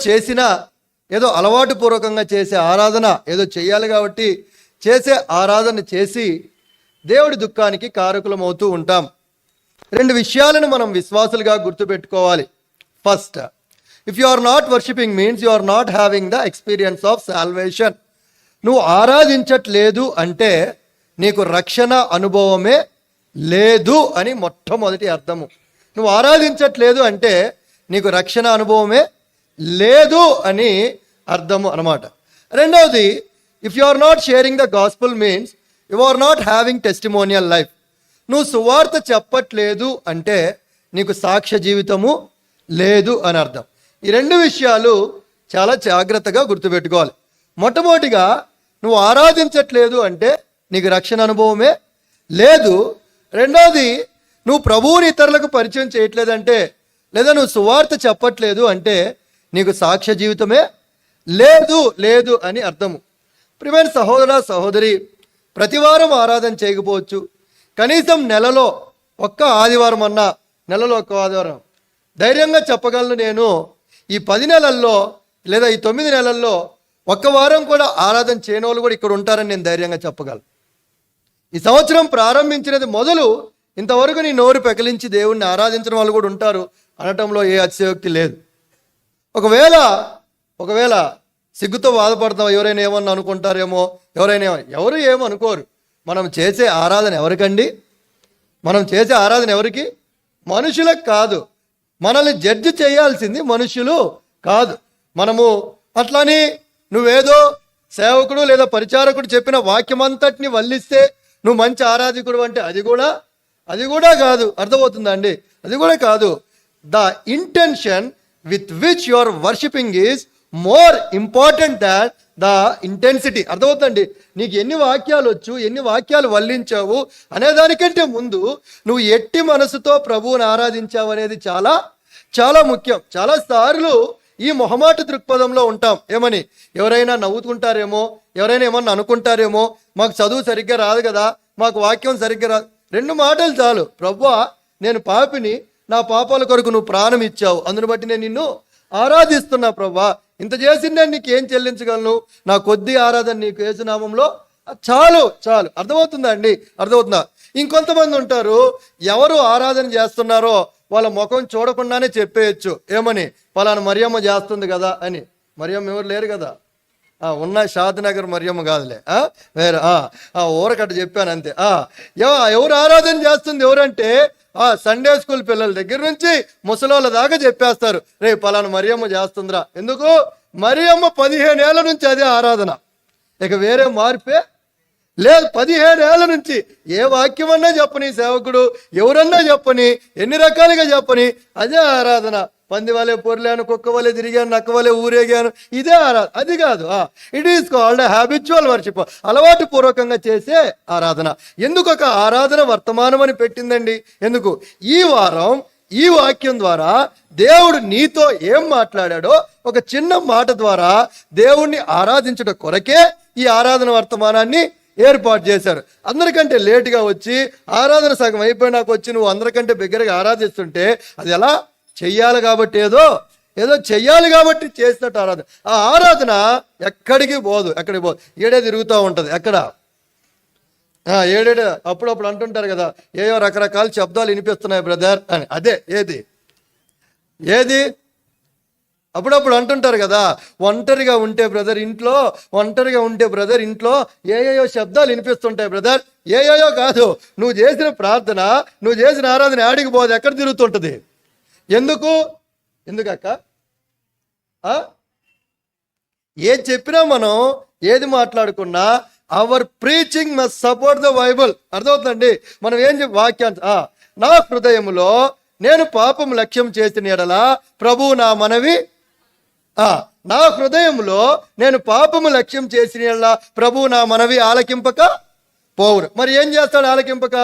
చేసిన ఏదో అలవాటు పూర్వకంగా చేసే ఆరాధన ఏదో చెయ్యాలి కాబట్టి చేసే ఆరాధన చేసి దేవుడి దుఃఖానికి కారకులమవుతూ ఉంటాం. రెండు విషయాలను మనం విశ్వాసులుగా గుర్తుపెట్టుకోవాలి. First, if you are not worshipping means you are not having the experience of salvation. నువ్వు ఆరాధించట్లేదు అంటే నీకు రక్షణ అనుభవమే లేదు అని మొట్టమొదటి అర్థము. నువ్వు ఆరాధించట్లేదు అంటే నీకు రక్షణ అనుభవమే లేదు అని అర్థము అన్నమాట. రెండవది, if you are not sharing the gospel means you are not having testimonial life. నువ్వు సువార్త చెప్పట్లేదు అంటే నీకు సాక్ష్య జీవితము లేదు అని అర్థం. ఈ రెండు విషయాలు చాలా జాగ్రత్తగా గుర్తుపెట్టుకోవాలి. మొట్టమొదటిగా నువ్వు ఆరాధించట్లేదు అంటే నీకు రక్షణ అనుభవమే లేదు. రెండవది, నువ్వు ప్రభువుని ఇతరులకు పరిచయం చేయట్లేదంటే లేదా నువ్వు సువార్త చెప్పట్లేదు అంటే నీకు సాక్ష్య జీవితమే లేదు అని అర్థము. ప్రియమైన సహోదర సహోదరి, ప్రతివారం ఆరాధన చేయకపోవచ్చు, కనీసం నెలలో ఒక్క ఆదివారం అన్నా, నెలలో ఒక్క ఆదివారం ధైర్యంగా చెప్పగలను. నేను ఈ 10 నెలల్లో లేదా ఈ 9 నెలల్లో ఒక్క వారం కూడా ఆరాధన చేయని వాళ్ళు కూడా ఇక్కడ ఉంటారని నేను ధైర్యంగా చెప్పగలను. ఈ సంవత్సరం ప్రారంభించినది మొదలు ఇంతవరకు నీ నోరు పెకలించి దేవుణ్ణి ఆరాధించిన వాళ్ళు కూడా ఉంటారు అనటంలో ఏ అతిశయోక్తి లేదు. ఒకవేళ సిగ్గుతో బాధపడతాం, ఎవరైనా ఏమన్నా అనుకుంటారేమో, ఎవరు ఏమనుకోరు. మనం చేసే ఆరాధన ఎవరికండి? మనం చేసే ఆరాధన ఎవరికి? మనుషులకు కాదు. మనల్ని జడ్జి చేయాల్సింది మనుషులు కాదు. మనము అట్లని నువ్వేదో సేవకుడు లేదా పరిచారకుడు చెప్పిన వాక్యమంతటిని వల్లిస్తే నువ్వు మంచి ఆరాధకుడు అంటే అది కూడా కాదు. అర్థమవుతుందా అండి? అది కూడా కాదు. The intention with which you are worshipping is more important than the intensity. అర్థమవుతుందండి? నీకు ఎన్ని వాక్యాలు వచ్చు, ఎన్ని వాక్యాలు వల్లించావు అనేదానికంటే ముందు నువ్వు ఎట్టి మనసుతో ప్రభువుని ఆరాధించావు అనేది చాలా చాలా ముఖ్యం. చాలాసార్లు ఈ మొహమాట దృక్పథంలో ఉంటాం. ఏమని? ఎవరైనా నవ్వుతుంటారేమో, ఎవరైనా ఏమన్నా అనుకుంటారేమో, మాకు చదువు సరిగ్గా రాదు కదా, మాకు వాక్యం సరిగ్గా రాదు. 2 మాటలు చాలు. ప్రభువా, నేను పాపిని, నా పాపాల కొరకు నువ్వు ప్రాణం ఇచ్చావు, అందుని బట్టి నేను నిన్ను ఆరాధిస్తున్నా. ప్రభువా, ఇంత చేసి నేను నీకు ఏం చెల్లించగలను? నా కొద్ది ఆరాధన నీకు యేసునామంలో చాలు. అర్థమవుతుందా అండి? అర్థమవుతుందా? ఇంకొంతమంది ఉంటారు, ఎవరు ఆరాధన చేస్తున్నారో వాళ్ళ ముఖం చూడకుండానే చెప్పేయచ్చు. ఏమని? పలానా మరియమ్మ చేస్తుంది కదా అని. మరియమ్మ ఎవరు లేరు కదా, ఉన్న షాద్నగర్ మరియమ్మ కాదులే, వేరే ఊరకట్ట చెప్పాను అంతే. ఎవరు ఆరాధన చేస్తుంది ఎవరంటే సండే స్కూల్ పిల్లల దగ్గర నుంచి ముసలోళ్ళ దాకా చెప్పేస్తారు, రే పలానా మరియమ్మ చేస్తుందిరా. ఎందుకు? మరియమ్మ 15 ఏళ్ల నుంచి అదే ఆరాధన, ఇక వేరే మార్పే లేదు. 15 ఏళ్ల నుంచి ఏ వాక్యమన్నా చెప్పని, సేవకుడు ఎవరన్నా చెప్పని, ఎన్ని రకాలుగా చెప్పని, అదే ఆరాధన. పంది వలె పొర్లాను, కుక్క వలె తిరిగాను, నక్క వలె ఊరేగాను, ఇదే ఆరాధన. అది కాదు. It is called habitual worship. అలవాటు పూర్వకంగా చేసే ఆరాధన. ఎందుకు ఒక ఆరాధన వర్తమానం అని పెట్టిందండి? ఎందుకు? ఈ వారం ఈ వాక్యం ద్వారా దేవుడు నీతో ఏం మాట్లాడాడో ఒక చిన్న మాట ద్వారా దేవుణ్ణి ఆరాధించడం కొరకే ఈ ఆరాధన వర్తమానాన్ని ఏర్పాటు చేశారు. అందరికంటే లేటుగా వచ్చి ఆరాధన సగం అయిపోయినాక వచ్చి నువ్వు అందరికంటే బిగ్గరగా ఆరాధిస్తుంటే అది ఎలా? చెయ్యాలి కాబట్టి ఏదో చెయ్యాలి కాబట్టి చేసినట్టు ఆరాధన. ఆ ఆరాధన ఎక్కడికి పోదు. ఏడే తిరుగుతూ ఉంటుంది. ఎక్కడ? ఏడేడు అప్పుడప్పుడు అంటుంటారు కదా, ఏయో రకరకాల శబ్దాలు వినిపిస్తున్నాయి బ్రదర్ అని. అదే ఏది అప్పుడప్పుడు అంటుంటారు కదా, ఒంటరిగా ఉంటే బ్రదర్ ఇంట్లో ఏయో శబ్దాలు వినిపిస్తుంటాయి బ్రదర్. ఏయో కాదు, నువ్వు చేసిన ప్రార్థన, నువ్వు చేసిన ఆరాధన ఆడికి పోదు, ఎక్కడ తిరుగుతుంటుంది? ఎందుకక్క? ఏది చెప్పినా మనం ఏది మాట్లాడుకున్నా our preaching must support the Bible. అర్థమవుతుందండి? మనం ఏం వాక్యాన్ని నా హృదయములో నేను పాపం లక్ష్యం చేసిన ఎడల ప్రభువు నా మనవి, నా హృదయంలో నేను పాపము లక్ష్యం చేసిన ఎడల ప్రభువు నా మనవి ఆలకింపక పోవురు. మరి ఏం చేస్తాడు ఆలకింపక?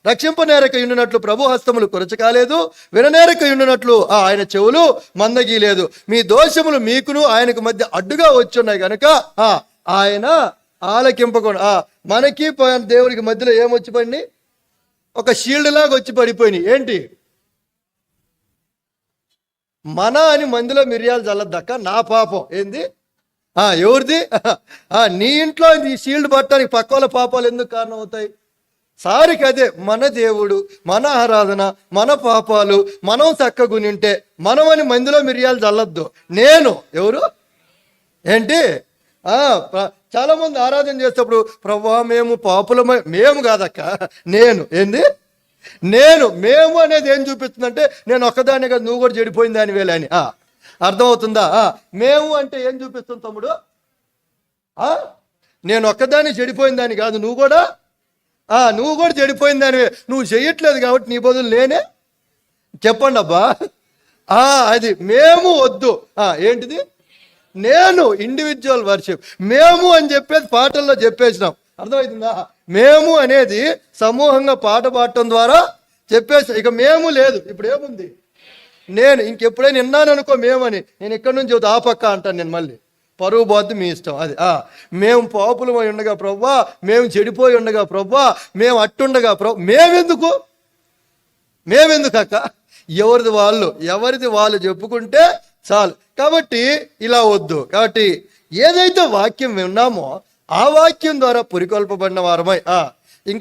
రక్షింపనేరక ఉండినట్లు ప్రభు హస్తములు కొరచకాలేదు, విననేరక ఉండినట్లు ఆయన చెవులు మందగీలేదు. మీ దోషములు మీకును ఆయనకు మధ్య అడ్డుగా వచ్చున్నాయి కనుక ఆయన ఆలకింపకుండా. మనకి దేవునికి మధ్యలో ఏమొచ్చి పడి? ఒక షీల్డ్ లాగా వచ్చి పడిపోయినాయి. ఏంటి? మన అని మందిలో మిరియాలు చల్లద్దక్క, నా పాపం ఏంది? ఎవరిది? నీ ఇంట్లో నీ షీల్డ్ పట్టడానికి పక్క వాళ్ళ పాపాలు ఎందుకు కారణం అవుతాయి? సారికి అదే మన దేవుడు, మన ఆరాధన, మన పాపాలు మనం చక్కగునింటే మనం అని మందిలో మిరియాలు చల్లొద్దు. నేను ఎవరు ఏంటి? చాలా మంది ఆరాధన చేసేటప్పుడు ప్రభువా మేము పాపులమై, మేము కాదక్క, నేను ఏంది? మేము అనేది ఏం చూపిస్తుందంటే నేను ఒక్కదాన్ని కదా, నువ్వు కూడా చెడిపోయింది దాని వేలే అని అర్థమవుతుందా? మేము అంటే ఏం చూపిస్తుంది తమ్ముడు? నేను ఒక్కదాన్ని చెడిపోయిన దాన్ని కాదు, నువ్వు కూడా చెడిపోయిన దానివే. నువ్వు చెయ్యట్లేదు కాబట్టి నీ బదులు నేనే. చెప్పండి అబ్బా. అది మేము వద్దు. ఏంటిది? నేను ఇండివిజువల్ వర్షిప్. మేము అని చెప్పేది పాటల్లో చెప్పేసినాం. అర్థమవుతుందా? మేము అనేది సమూహంగా పాట పాడటం ద్వారా చెప్పేసి ఇక మేము లేదు. ఇప్పుడు ఏముంది? నేను ఇంకెప్పుడైనా విన్నాను అనుకో మేమని, నేను ఇక్కడి నుంచి ఆ పక్క అంటాను. నేను మళ్ళీ పరువు బాధ్యత మీ ఇష్టం. అది మేము పాపులమై ఉండగా ప్రవ్వా, మేము చెడిపోయి ఉండగా ప్రవ్వా, మేము అట్టుండగా మేమెందుకు అక్క? ఎవరిది వాళ్ళు చెప్పుకుంటే చాలు. కాబట్టి ఇలా వద్దు. కాబట్టి ఏదైతే వాక్యం విన్నామో ఆ వాక్యం ద్వారా పురికొల్పబడిన వారమై